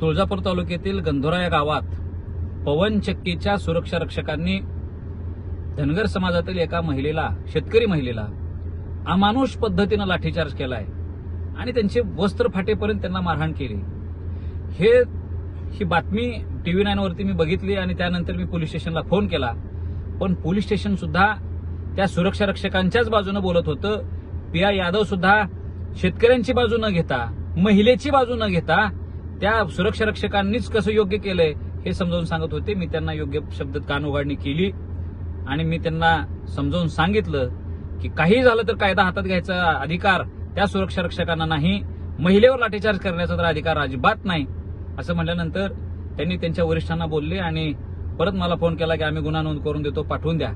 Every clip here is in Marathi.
तुळजापूर तालुक्यातील गंधोरा या गावात पवन चक्कीच्या सुरक्षा रक्षकांनी धनगर समाजातील एका महिलेला, शेतकरी महिलेला अमानुष पद्धतीनं लाठीचार्ज केलाय आणि त्यांचे वस्त्र फाटेपर्यंत त्यांना मारहाण केली। ही बातमी टीव्ही 9 वरती मी बघितली आणि त्यानंतर मी पोलीस स्टेशनला फोन केला, पण पोलीस स्टेशन सुद्धा त्या सुरक्षा रक्षकांच्याच बाजूने बोलत होतं। पिया यादव सुद्धा शेतकऱ्यांची बाजू न घेता, महिलेची बाजू न घेता त्या सुरक्षा रक्षकांनीच कसं योग्य केलंय हे समजावून सांगत होते। मी त्यांना योग्य शब्दात कानउघाडणी केली आणि मी त्यांना समजावून सांगितलं की काही झालं तर कायदा हातात घ्यायचा अधिकार त्या सुरक्षा रक्षकांना नाही, महिलेवर लाठीचार्ज करण्याचा तर अधिकार अजिबात नाही असं म्हटल्यानंतर त्यांनी त्यांच्या वरिष्ठांना बोलले आणि परत मला फोन केला की आम्ही गुन्हा नोंद करून देतो, पाठवून द्या।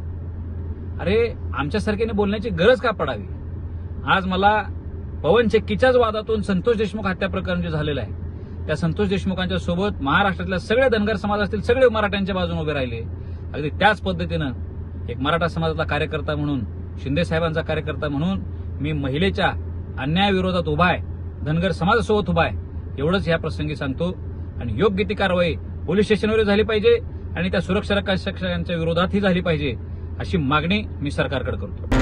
अरे आमच्यासारख्याने बोलण्याची गरज का पडावी? आज मला पवन चक्कीच्याच वादातून संतोष देशमुख हत्या प्रकरण जे झालेलं आहे त्या संतोष देशमुखांच्या सोबत महाराष्ट्रातल्या सगळे धनगर समाज असतील, सगळे मराठ्यांच्या बाजूने उभे राहिले। अगदी त्याच पद्धतीनं एक मराठा समाजाचा कार्यकर्ता म्हणून, शिंदे साहेबांचा कार्यकर्ता म्हणून मी महिलेच्या अन्यायाविरोधात उभा आहे, धनगर समाजासोबत उभा आहे एवढंच या प्रसंगी सांगतो। आणि योग्य ती कारवाई पोलीस स्टेशनवर झाली पाहिजे आणि त्या सुरक्षा रक्षकांच्या विरोधातही झाली पाहिजे अशी मागणी मी सरकारकडे करतो।